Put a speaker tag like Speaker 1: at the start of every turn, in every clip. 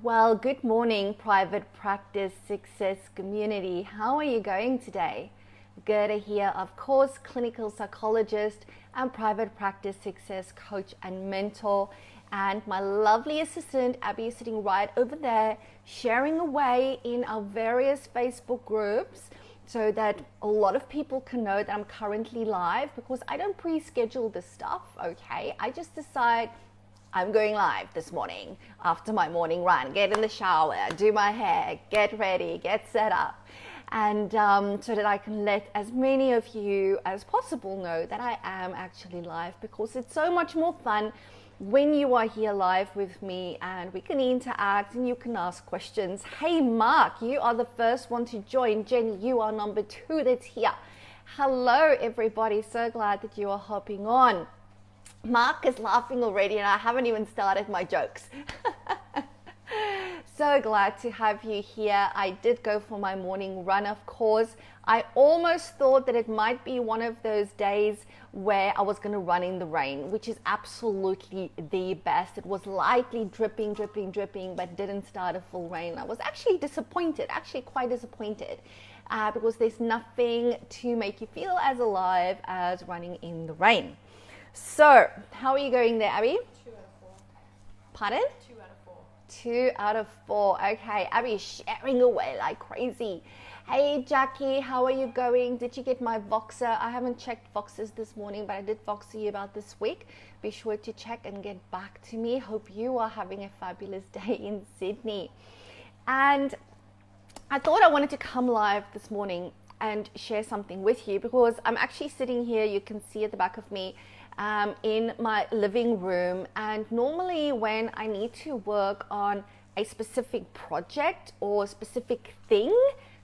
Speaker 1: Well, good morning, private practice success community. How are you going today? Gerda here, of course, clinical psychologist and private practice success coach and mentor. And my lovely assistant, Abby, is sitting right over there, sharing away in our various Facebook groups so that a lot of people can know that I'm currently live, because I don't pre-schedule this stuff, okay? I just decide I'm going live this morning after my morning run, get in the shower, do my hair, get ready, get set up. And so that I can let as many of you as possible know that I am actually live, because it's so much more fun when you are here live with me and we can interact and you can ask questions. Hey Mark, you are the first one to join. Jenny, you are number 2 that's here. Hello everybody, so glad that you are hopping on. Mark is laughing already and I haven't even started my jokes. So glad to have you here. I did go for my morning run, of course. I almost thought that it might be one of those days where I was going to run in the rain, which is absolutely the best. It was lightly dripping, but didn't start a full rain. I was actually disappointed, quite disappointed, because there's nothing to make you feel as alive as running in the rain. So, how are you going there, Abby?
Speaker 2: 2 out of 4.
Speaker 1: Pardon?
Speaker 2: 2 out of 4.
Speaker 1: 2 out of 4. Okay, Abby sharing away like crazy. Hey Jackie, how are you going? Did you get my Voxer? I haven't checked Voxers this morning, but I did Voxer you about this week. Be sure to check and get back to me. Hope you are having a fabulous day in Sydney. And I thought I wanted to come live this morning and share something with you, because I'm actually sitting here, you can see at the back of me, in my living room. And normally when I need to work on a specific project or specific thing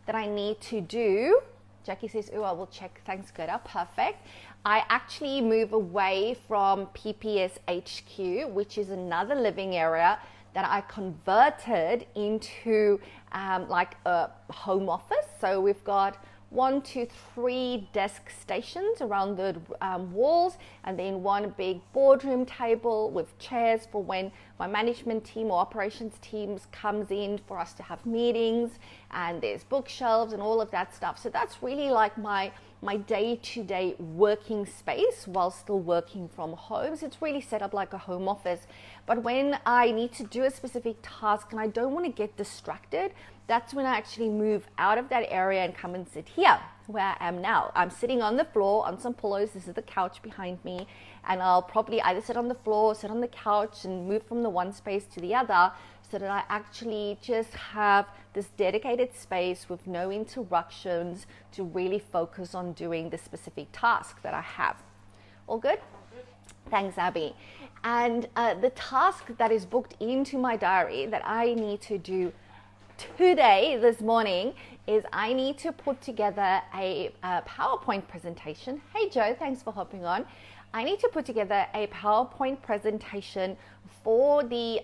Speaker 1: that I need to do, Jackie says, oh, I will check. Thanks, Gerda. Perfect. I actually move away from PPS HQ, which is another living area that I converted into like a home office. So we've got 1, 2, 3 desk stations around the walls, and then one big boardroom table with chairs for when my management team or operations teams comes in for us to have meetings, and there's bookshelves and all of that stuff. So that's really like my day-to-day working space while still working from home. So it's really set up like a home office. But when I need to do a specific task and I don't want to get distracted, that's when I actually move out of that area and come and sit here where I am now. I'm sitting on the floor on some pillows. This is the couch behind me, and I'll probably either sit on the floor, sit on the couch, and move from the one space to the other, so that I actually just have this dedicated space with no interruptions to really focus on doing the specific task that I have. All good? Thanks, Abby. And the task that is booked into my diary that I need to do today, this morning, is I need to put together a PowerPoint presentation. Hey Joe, thanks for hopping on. I need to put together a PowerPoint presentation for the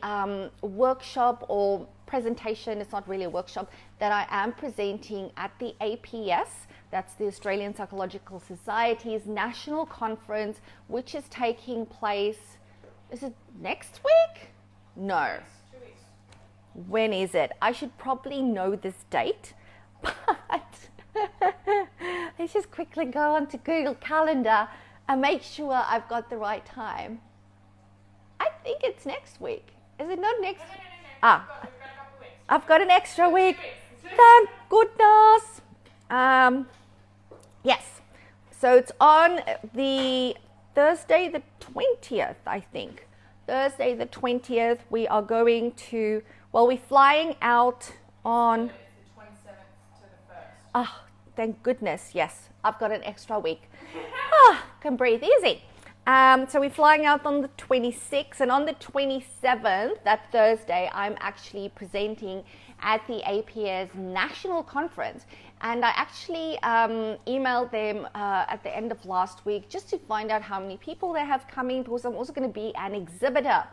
Speaker 1: workshop or presentation. It's not really a workshop that I am presenting at the APS. That's the Australian Psychological Society's national conference, which is taking place, is it next week? No.
Speaker 2: 2 weeks.
Speaker 1: When is it? I should probably know this date, but let's just quickly go onto Google Calendar and make sure I've got the right time. I think it's next week. Is it not next?
Speaker 2: No.
Speaker 1: Ah,
Speaker 2: We've got a couple weeks.
Speaker 1: I've got an extra week.
Speaker 2: 2 weeks.
Speaker 1: Thank goodness. Yes. So it's on the Thursday the 20th, I think. Thursday the 20th, we are going to, well, we're flying out on...
Speaker 2: It's the 27th to the 1st.
Speaker 1: Ah, thank goodness, yes. I've got an extra week. Can breathe easy. So we're flying out on the 26th, and on the 27th, that Thursday, I'm actually presenting at the APS National Conference. And I actually emailed them at the end of last week just to find out how many people they have coming, because I'm also going to be an exhibitor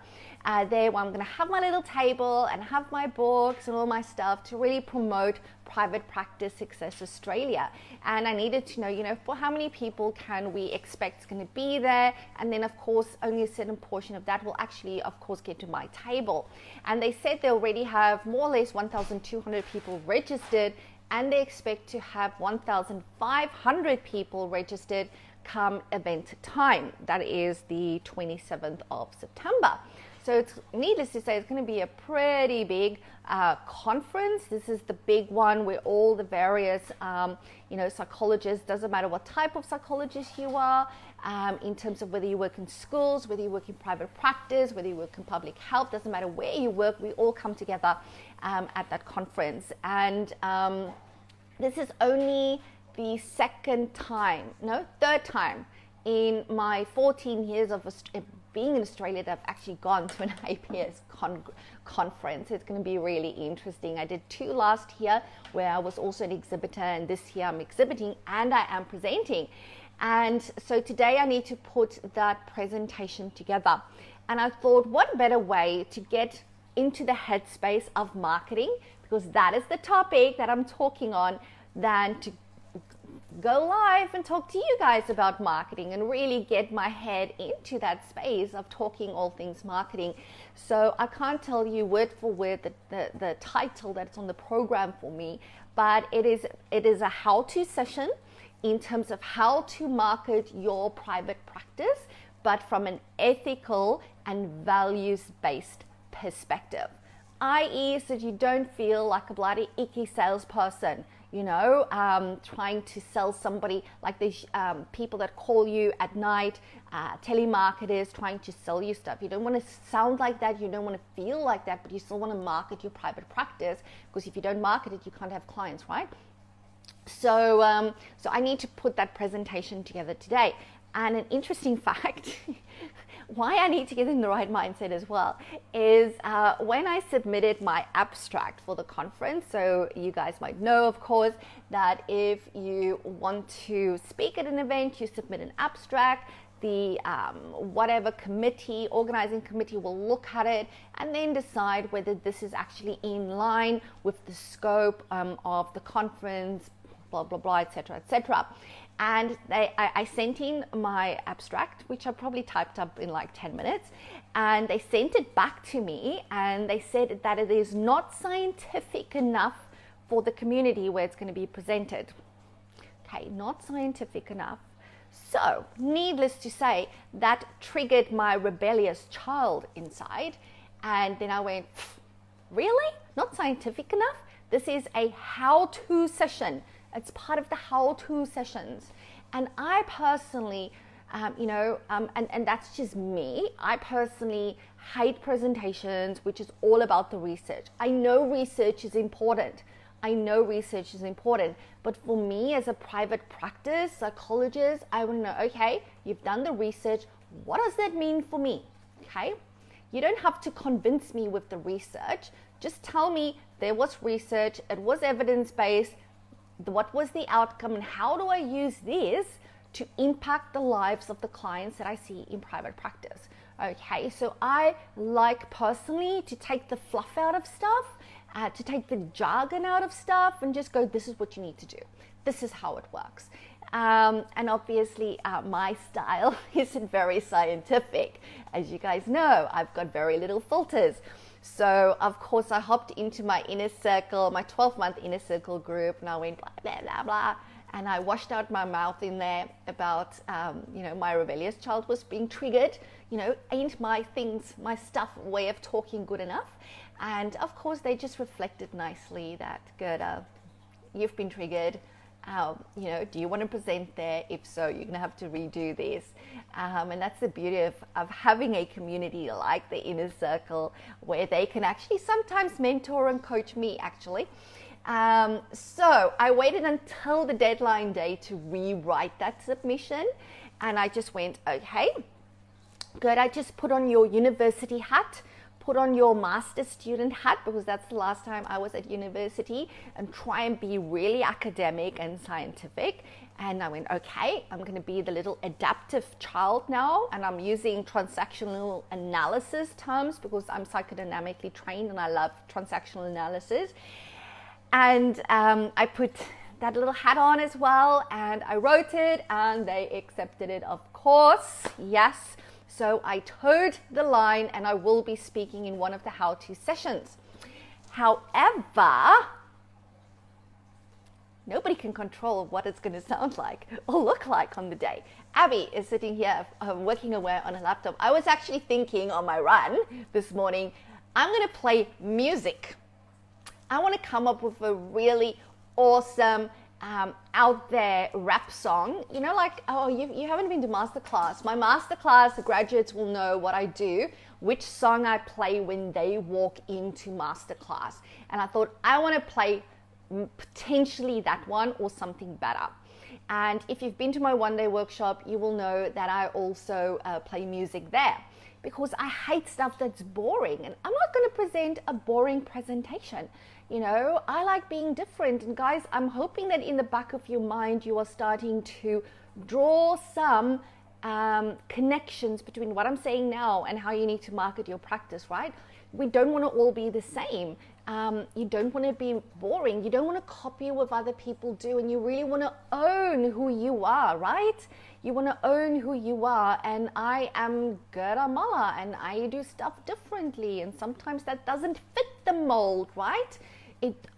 Speaker 1: there where I'm going to have my little table and have my books and all my stuff to really promote Private Practice Success Australia. And I needed to know, for how many people can we expect is going to be there. And then, of course, only a certain portion of that will actually, of course, get to my table. And they said they already have more or less 1,200 people registered, and they expect to have 1,500 people registered come event time. That is the 27th of September. So it's needless to say, it's going to be a pretty big conference. This is the big one where all the various, psychologists, doesn't matter what type of psychologist you are, in terms of whether you work in schools, whether you work in private practice, whether you work in public health, doesn't matter where you work, we all come together at that conference. And this is only the third time in my 14 years of being in Australia that I've actually gone to an APS conference. It's going to be really interesting. I did 2 last year where I was also an exhibitor, and this year I'm exhibiting and I am presenting. And so today I need to put that presentation together. And I thought, what better way to get into the headspace of marketing, because that is the topic that I'm talking on, than to go live and talk to you guys about marketing and really get my head into that space of talking all things marketing. So I can't tell you word for word the title that's on the program for me, but it is a how-to session in terms of how to market your private practice, but from an ethical and values-based perspective, i.e. so that you don't feel like a bloody icky salesperson, trying to sell somebody, like these people that call you at night, telemarketers trying to sell you stuff. You don't want to sound like that, you don't want to feel like that, but you still want to market your private practice, because if you don't market it, you can't have clients, right? So I need to put that presentation together today. And an interesting fact, why I need to get in the right mindset as well, is when I submitted my abstract for the conference. So you guys might know, of course, that if you want to speak at an event, you submit an abstract. The whatever organizing committee will look at it and then decide whether this is actually in line with the scope of the conference, blah, blah, blah, etc., etc. And I sent in my abstract, which I probably typed up in like 10 minutes, and they sent it back to me, and they said that it is not scientific enough for the community where it's going to be presented. Okay, not scientific enough. So, needless to say, that triggered my rebellious child inside, and then I went, really? Not scientific enough? This is a how-to session. It's part of the how-to sessions. And I personally, and that's just me, I personally hate presentations, which is all about the research. I know research is important. But for me as a private practice psychologist, I want to know, okay, you've done the research. What does that mean for me? Okay. You don't have to convince me with the research. Just tell me there was research, it was evidence-based, what was the outcome, and how do I use this to impact the lives of the clients that I see in private practice. Okay, so I like personally to take the fluff out of stuff, to take the jargon out of stuff and just go, this is what you need to do. This is how it works. And obviously my style isn't very scientific. As you guys know, I've got very little filters. So of course I hopped into my inner circle, my 12-month inner circle group, and I went blah, blah, blah, blah. And I washed out my mouth in there about, my rebellious child was being triggered. Ain't my stuff way of talking good enough? And of course they just reflected nicely that, Gerda, you've been triggered. Do you want to present there? If so, you're going to have to redo this. And that's the beauty of having a community like the Inner Circle, where they can actually sometimes mentor and coach me, actually. So I waited until the deadline day to rewrite that submission. And I just went, okay, good. I just put on your university hat, put on your master student hat, because that's the last time I was at university, and try and be really academic and scientific. And I went, okay, I'm going to be the little adaptive child now, and I'm using transactional analysis terms because I'm psychodynamically trained and I love transactional analysis. And I put that little hat on as well, and I wrote it, and they accepted it, of course, yes. So I towed the line, and I will be speaking in one of the how-to sessions. However, nobody can control what it's going to sound like or look like on the day. Abby is sitting here working away on a laptop. I was actually thinking on my run this morning, I'm going to play music. I want to come up with a really awesome out there rap song. You know, like, oh, you haven't been to masterclass. My masterclass, the graduates will know what I do, which song I play when they walk into masterclass. And I thought, I want to play potentially that one or something better. And if you've been to my one-day workshop, you will know that I also play music there, because I hate stuff that's boring, and I'm not going to present a boring presentation. You know, I like being different. And guys, I'm hoping that in the back of your mind, you are starting to draw some connections between what I'm saying now and how you need to market your practice, right? We don't want to all be the same. You don't want to be boring. You don't want to copy what other people do, and you really want to own who you are, right? You want to own who you are. And I am Gerda Muller, and I do stuff differently, and sometimes that doesn't fit the mold, right?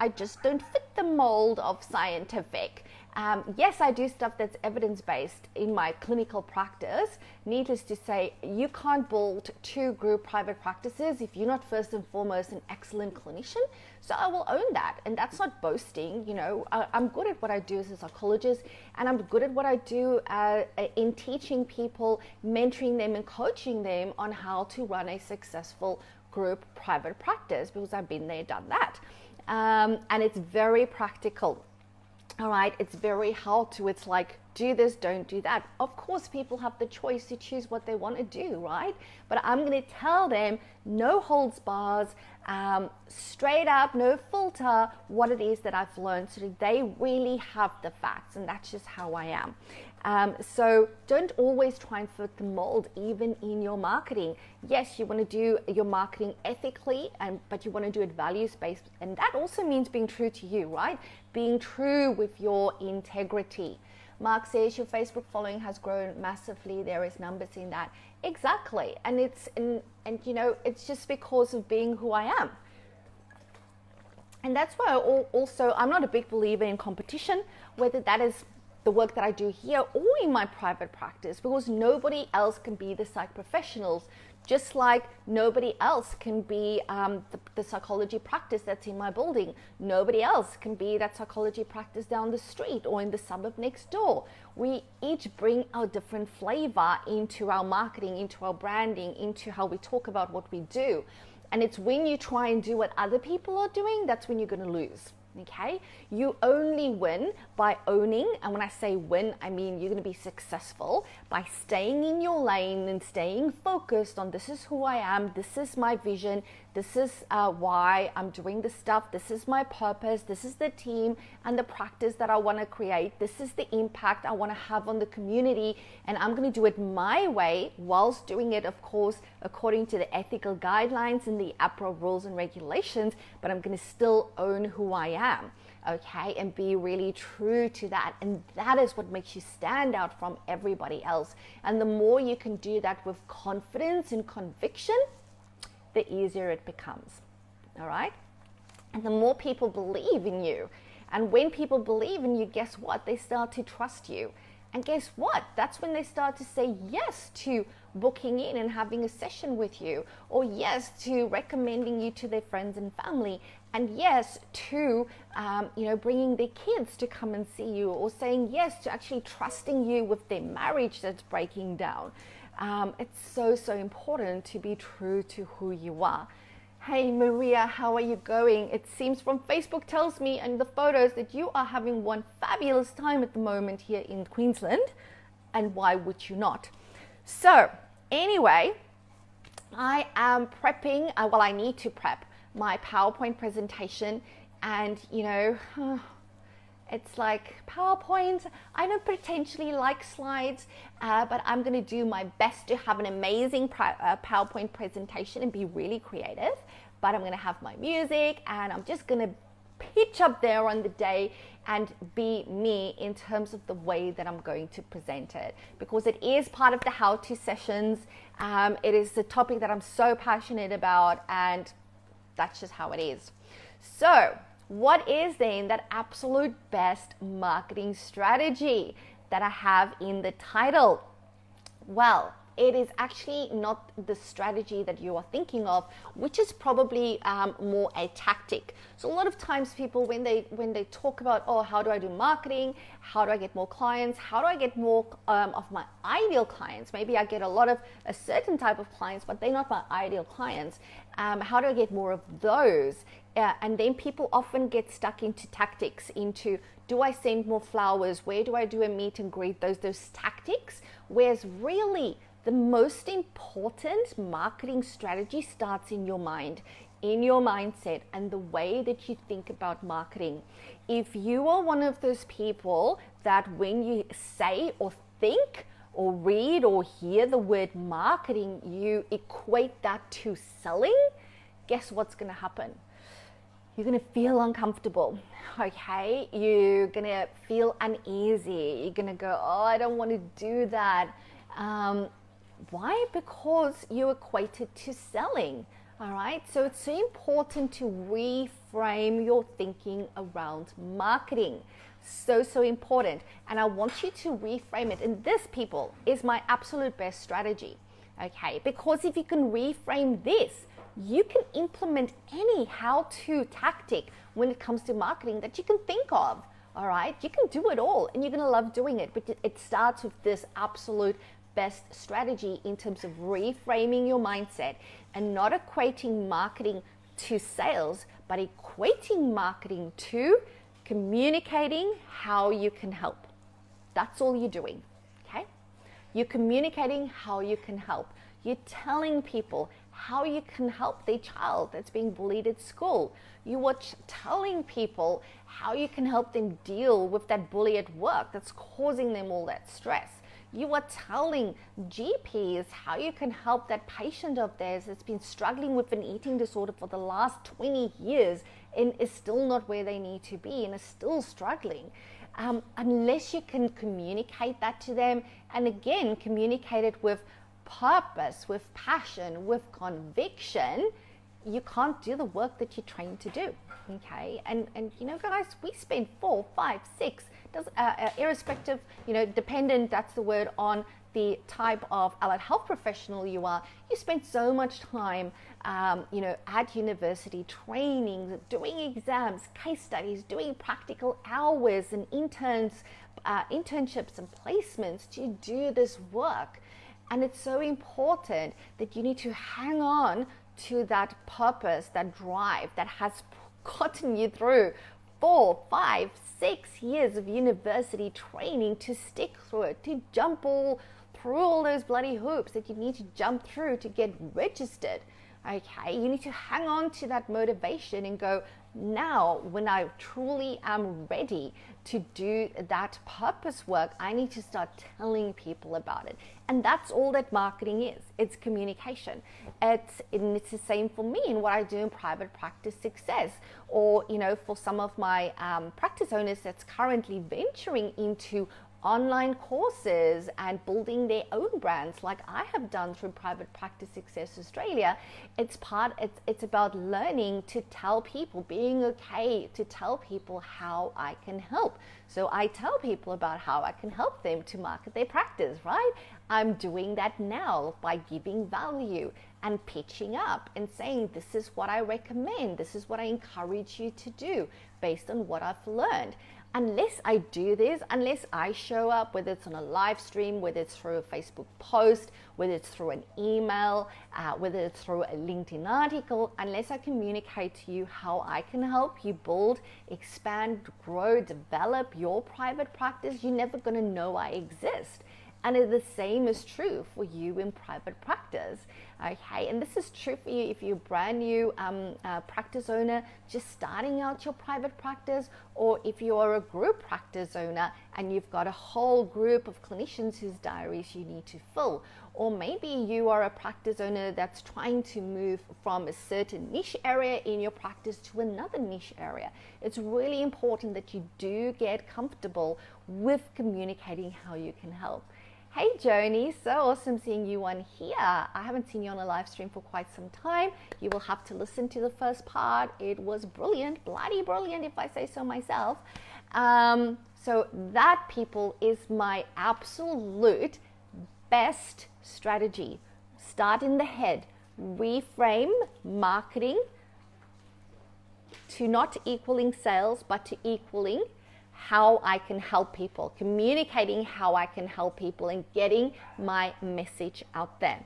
Speaker 1: I just don't fit the mold of scientific. Yes, I do stuff that's evidence-based in my clinical practice. Needless to say, you can't build 2 group private practices if you're not first and foremost an excellent clinician. So I will own that. And that's not boasting. You know, I'm good at what I do as a psychologist, and I'm good at what I do in teaching people, mentoring them and coaching them on how to run a successful group private practice, because I've been there, done that. And it's very practical. All right, it's very how to. It's like, do this, don't do that. Of course, people have the choice to choose what they want to do, right? But I'm going to tell them, no holds bars, straight up, no filter, what it is that I've learned, so that they really have the facts, and that's just how I am. So don't always try and fit the mold, even in your marketing. Yes, you want to do your marketing ethically, but you want to do it values-based, and that also means being true to you, right? Being true with your integrity. Mark says your Facebook following has grown massively. There is numbers in that. Exactly. And you know, it's just because of being who I am. And that's why also I'm not a big believer in competition, whether that is the work that I do here or in my private practice, because nobody else can be the psych professionals, just like nobody else can be the psychology practice that's in my building. Nobody else can be that psychology practice down the street or in the suburb next door. We each bring our different flavor into our marketing, into our branding, into how we talk about what we do. And it's when you try and do what other people are doing, that's when you're going to lose. Okay, you only win by owning, and when I say win, I mean you're going to be successful by staying in your lane and staying focused on, this is who I am, this is my vision, this is why I'm doing this stuff, this is my purpose, this is the team and the practice that I want to create, this is the impact I want to have on the community, and I'm going to do it my way, whilst doing it, of course, according to the ethical guidelines and the APRA rules and regulations, but I'm going to still own who I am, okay, and be really true to that. And that is what makes you stand out from everybody else. And the more you can do that with confidence and conviction, the easier it becomes. All right, and the more people believe in you, and when people believe in you, guess what? They start to trust you. And guess what? That's when they start to say yes to booking in and having a session with you, or yes to recommending you to their friends and family, and yes to bringing their kids to come and see you, or saying yes to actually trusting you with their marriage that's breaking down. It's so important to be true to who you are. Hey Maria, how are you going? It seems from Facebook tells me and the photos that you are having one fabulous time at the moment here in Queensland, and why would you not? So anyway, I am prepping, well, I need to prep my PowerPoint presentation, and it's like PowerPoint. I don't potentially like slides, but I'm going to do my best to have an amazing PowerPoint presentation and be really creative. But I'm going to have my music, and I'm just going to pitch up there on the day and be me in terms of the way that I'm going to present it, because it is part of the how-to sessions. It is the topic that I'm so passionate about, and that's just how it is. So what is then that absolute best marketing strategy that I have in the title? Well, it is actually not the strategy that you are thinking of, which is probably more a tactic. So a lot of times people, when they talk about, oh, how do I do marketing? How do I get more clients? How do I get more of my ideal clients? Maybe I get a lot of a certain type of clients, but they're not my ideal clients. How do I get more of those? And then people often get stuck into tactics, into, do I send more flowers? Where do I do a meet and greet? Those tactics. Whereas really, the most important marketing strategy starts in your mind, in your mindset, and the way that you think about marketing. If you are one of those people that when you say or think or read or hear the word marketing, you equate that to selling, guess what's going to happen? You're going to feel uncomfortable, okay? You're going to feel uneasy. You're going to go, oh, I don't want to do that. Why? Because you equate it to selling, all right? So it's so important to reframe your thinking around marketing. So important. And I want you to reframe it. And this, people, is my absolute best strategy, okay? Because if you can reframe this, you can implement any how-to tactic when it comes to marketing that you can think of, all right? You can do it all, and you're going to love doing it. But it starts with this absolute best strategy in terms of reframing your mindset and not equating marketing to sales, but equating marketing to communicating how you can help. That's all you're doing, okay? You're communicating how you can help. You're telling people how you can help their child that's being bullied at school. You are telling people how you can help them deal with that bully at work that's causing them all that stress. You are telling GPs how you can help that patient of theirs that's been struggling with an eating disorder for the last 20 years and is still not where they need to be and is still struggling. Unless you can communicate that to them, and again, communicate it with purpose, with passion, with conviction, you can't do the work that you're trained to do, okay? And guys, we spend 4, 5, 6, irrespective, dependent, that's the word, on the type of allied health professional you are. You spend so much time, at university, training, doing exams, case studies, doing practical hours and internships and placements to do this work. And it's so important that you need to hang on to that purpose, that drive that has gotten you through 4, 5, 6 years of university training, to stick through it, to jump through all those bloody hoops that you need to jump through to get registered. Okay, you need to hang on to that motivation and go, now when I truly am ready to do that purpose work, I need to start telling people about it. And that's all that marketing is. It's communication. It's the same for me in what I do in private practice success, or for some of my practice owners that's currently venturing into online courses and building their own brands like I have done through Private Practice Success Australia. It's about learning to tell people, being okay to tell people how I can help. So I tell people about how I can help them to market their practice, right? I'm doing that now by giving value and pitching up and saying, this is what I recommend, this is what I encourage you to do based on what I've learned. Unless I do this, unless I show up, whether it's on a live stream, whether it's through a Facebook post, whether it's through an email, whether it's through a LinkedIn article, unless I communicate to you how I can help you build, expand, grow, develop your private practice, you're never going to know I exist. And the same is true for you in private practice. Okay, and this is true for you if you're a brand new practice owner, just starting out your private practice, or if you are a group practice owner and you've got a whole group of clinicians whose diaries you need to fill. Or maybe you are a practice owner that's trying to move from a certain niche area in your practice to another niche area. It's really important that you do get comfortable with communicating how you can help. Hey Joni, so awesome seeing you on here. I haven't seen you on a live stream for quite some time. You will have to listen to the first part. It was brilliant, bloody brilliant if I say so myself. So that, people, is my absolute best strategy. Start in the head, reframe marketing to not equaling sales, but to equaling how I can help people, communicating how I can help people and getting my message out there.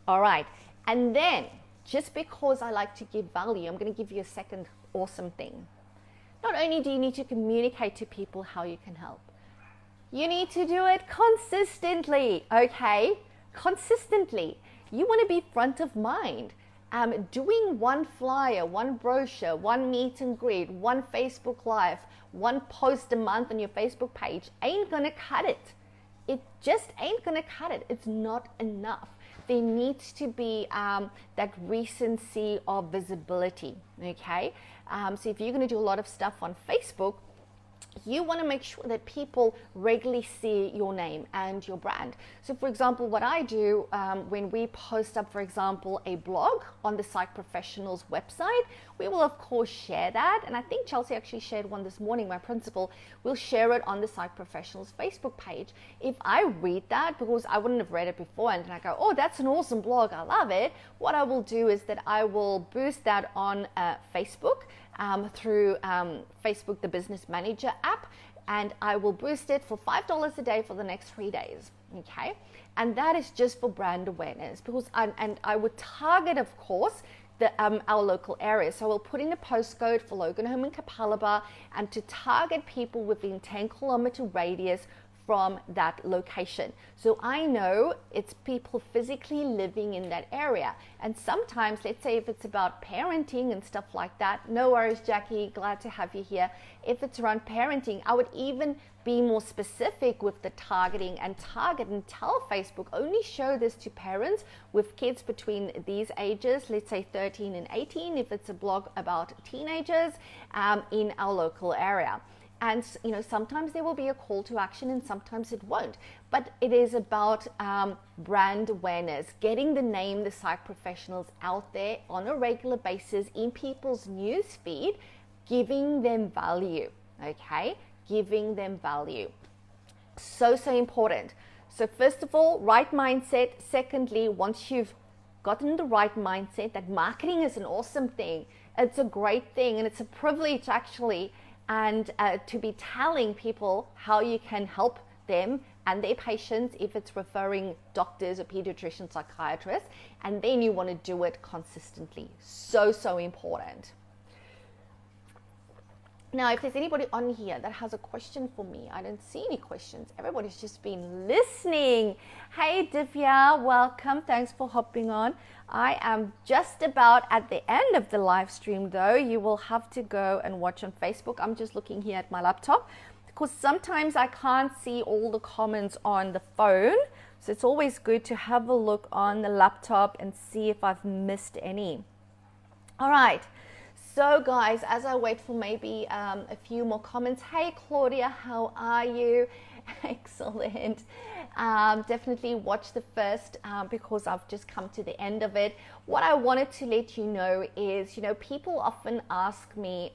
Speaker 1: All right. And then, just because I like to give value, I'm going to give you a second awesome thing. Not only do you need to communicate to people how you can help, you need to do it consistently, okay? Consistently. You want to be front of mind. Doing one flyer, one brochure, one meet and greet, one Facebook Live, one post a month on your Facebook page ain't gonna cut it. It just ain't gonna cut it. It's not enough. There needs to be that recency of visibility, okay? So if you're gonna do a lot of stuff on Facebook, you want to make sure that people regularly see your name and your brand. So for example, what I do when we post up, for example, a blog on the Psych Professionals website, we will of course share that. And I think Chelsea actually shared one this morning, my principal will share it on the Psych Professionals Facebook page. If I read that, because I wouldn't have read it before, and I go, oh, that's an awesome blog, I love it. What I will do is that I will boost that on Facebook, through Facebook, the Business Manager app, and I will boost it for $5 a day for the next 3 days, okay? And that is just for brand awareness, because I would target, of course, our local area. So we'll put in a postcode for Loganholme and Capalaba, and to target people within 10-kilometer radius from that location. So I know it's people physically living in that area. And sometimes, let's say if it's about parenting and stuff like that, no worries, Jackie, glad to have you here. If it's around parenting, I would even be more specific with the targeting and target and tell Facebook, only show this to parents with kids between these ages, let's say 13 and 18, if it's a blog about teenagers in our local area. And you know, sometimes there will be a call to action and sometimes it won't. But it is about brand awareness, getting the name, the Psych Professionals out there on a regular basis in people's news feed, giving them value, okay? Giving them value. So important. So first of all, right mindset. Secondly, once you've gotten the right mindset that marketing is an awesome thing, it's a great thing, and it's a privilege actually, and to be telling people how you can help them and their patients if it's referring doctors or pediatricians, psychiatrists, and then you want to do it consistently. So important. Now, if there's anybody on here that has a question for me, I don't see any questions. Everybody's just been listening. Hey, Divya, welcome. Thanks for hopping on. I am just about at the end of the live stream, though. You will have to go and watch on Facebook. I'm just looking here at my laptop because sometimes I can't see all the comments on the phone. So it's always good to have a look on the laptop and see if I've missed any. All right. So guys, as I wait for maybe a few more comments, hey Claudia, how are you? Excellent. Definitely watch the first because I've just come to the end of it. What I wanted to let you know is, you know, people often ask me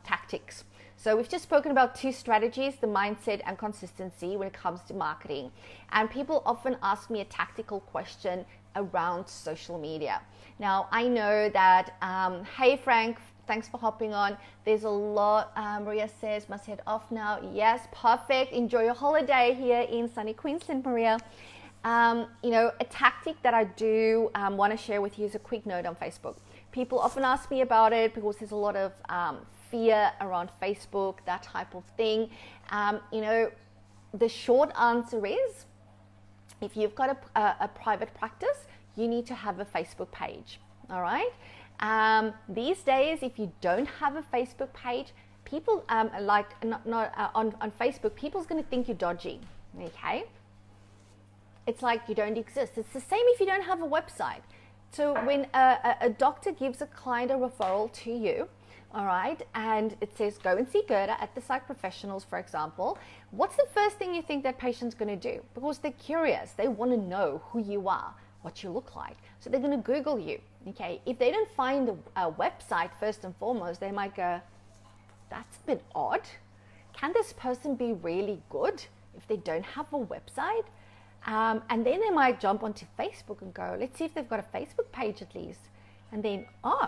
Speaker 1: tactics. So we've just spoken about two strategies, the mindset and consistency when it comes to marketing. And people often ask me a tactical question around social media. Now, I know that, hey Frank, thanks for hopping on. There's a lot. Maria says, must head off now. Yes, perfect. Enjoy your holiday here in sunny Queensland, Maria. You know, a tactic that I do want to share with you is a quick note on Facebook. People often ask me about it because there's a lot of fear around Facebook, that type of thing. You know, the short answer is, if you've got a private practice, you need to have a Facebook page. All right. These days, if you don't have a Facebook page, people on Facebook, people's going to think you're dodgy. Okay. It's like you don't exist. It's the same if you don't have a website. So when a doctor gives a client a referral to you, all right, and it says go and see Gerda at the Psych Professionals, for example, what's the first thing you think that patient's going to do? Because they're curious. They want to know who you are, what you look like. So they're going to Google you, okay? If they don't find a website first and foremost, they might go, that's a bit odd. Can this person be really good if they don't have a website? And then they might jump onto Facebook and go, let's see if they've got a Facebook page at least. And then,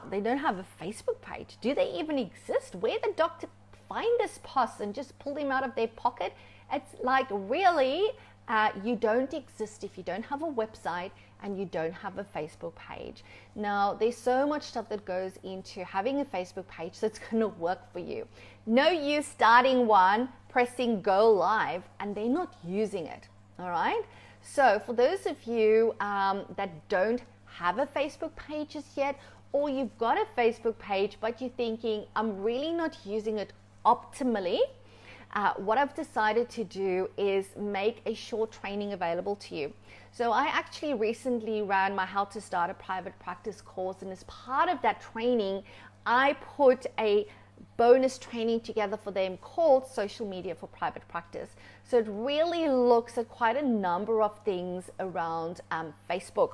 Speaker 1: they don't have a Facebook page. Do they even exist? Where the doctor find this pus and just pull them out of their pocket? It's like, really, you don't exist if you don't have a website and you don't have a Facebook page. Now, there's so much stuff that goes into having a Facebook page that's going to work for you. No use starting one, pressing go live, and they're not using it. All right. So for those of you that don't have a Facebook page as yet, or you've got a Facebook page, but you're thinking, I'm really not using it optimally, what I've decided to do is make a short training available to you. So I actually recently ran my How to Start a Private Practice course, and as part of that training, I put a bonus training together for them called Social Media for Private Practice. So it really looks at quite a number of things around Facebook.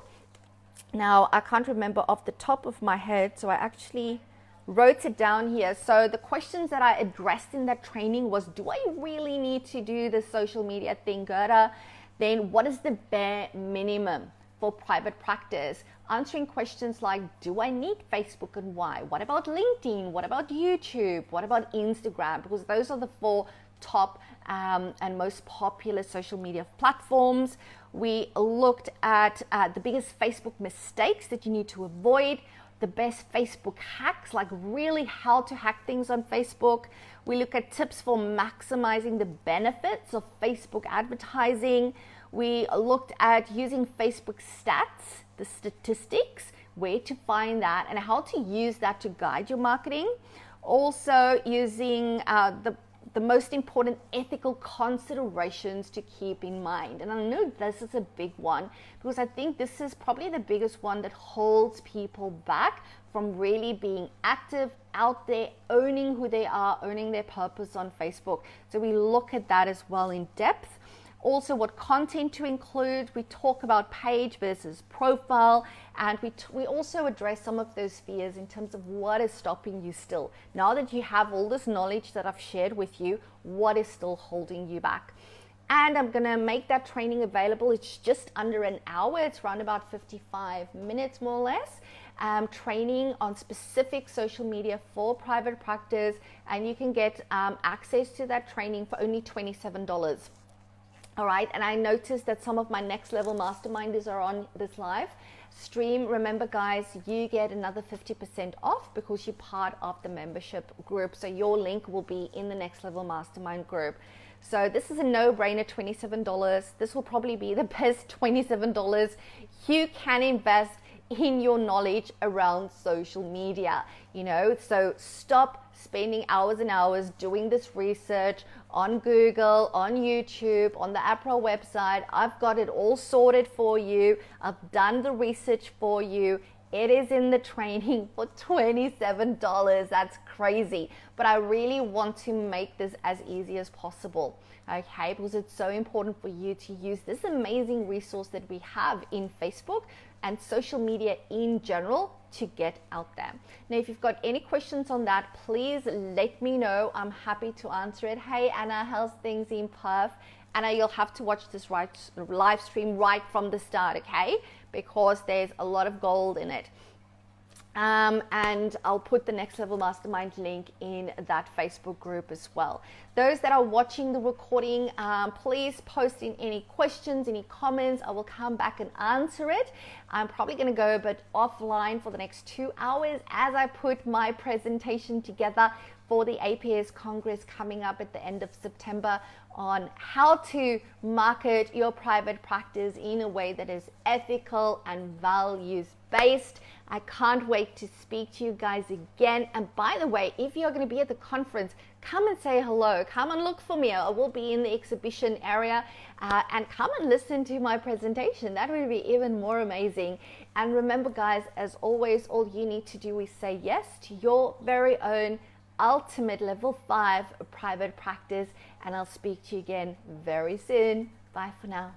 Speaker 1: Now, I can't remember off the top of my head, so I actually wrote it down here. So the questions that I addressed in that training was, do I really need to do the social media thing, Gerda? Then what is the bare minimum for private practice? Answering questions like, do I need Facebook and why? What about LinkedIn? What about YouTube? What about Instagram? Because those are the 4 top and most popular social media platforms. We looked at the biggest Facebook mistakes that you need to avoid, the best Facebook hacks, like really how to hack things on Facebook. We look at tips for maximizing the benefits of Facebook advertising. We looked at using Facebook stats, the statistics, where to find that, and how to use that to guide your marketing. Also using the most important ethical considerations to keep in mind. And I know this is a big one because I think this is probably the biggest one that holds people back from really being active out there, owning who they are, owning their purpose on Facebook. So we look at that as well in depth. Also, what content to include. We talk about page versus profile, and we also address some of those fears in terms of what is stopping you still. Now that you have all this knowledge that I've shared with you, what is still holding you back? And I'm gonna make that training available. It's just under an hour. It's around about 55 minutes, more or less. Training on specific social media for private practice, and you can get access to that training for only $27. All right, and I noticed that some of my next level masterminders are on this live stream. Remember, guys, you get another 50% off because you're part of the membership group. So your link will be in the next level mastermind group. So this is a no-brainer, $27. This will probably be the best $27 you can invest in your knowledge around social media, you know. So stop spending hours and hours doing this research on Google, on YouTube, on the APRA website. I've got it all sorted for you. I've done the research for you. It is in the training for $27. That's crazy. But I really want to make this as easy as possible, okay? Because it's so important for you to use this amazing resource that we have in Facebook and social media in general to get out there. Now, if you've got any questions on that, please let me know. I'm happy to answer it. Hey, Anna, how's things in Perth? Anna, you'll have to watch this live stream right from the start, okay? Because there's a lot of gold in it. And I'll put the Next Level Mastermind link in that Facebook group as well. Those that are watching the recording, please post in any questions, any comments. I will come back and answer it. I'm probably going to go a bit offline for the next 2 hours as I put my presentation together for the APS Congress coming up at the end of September on how to market your private practice in a way that is ethical and values based. I can't wait to speak to you guys again. And by the way, if you're going to be at the conference, come and say hello. Come and look for me. I will be in the exhibition area and come and listen to my presentation. That would be even more amazing. And remember, guys, as always, all you need to do is say yes to your very own ultimate level 5 private practice. And I'll speak to you again very soon. Bye for now.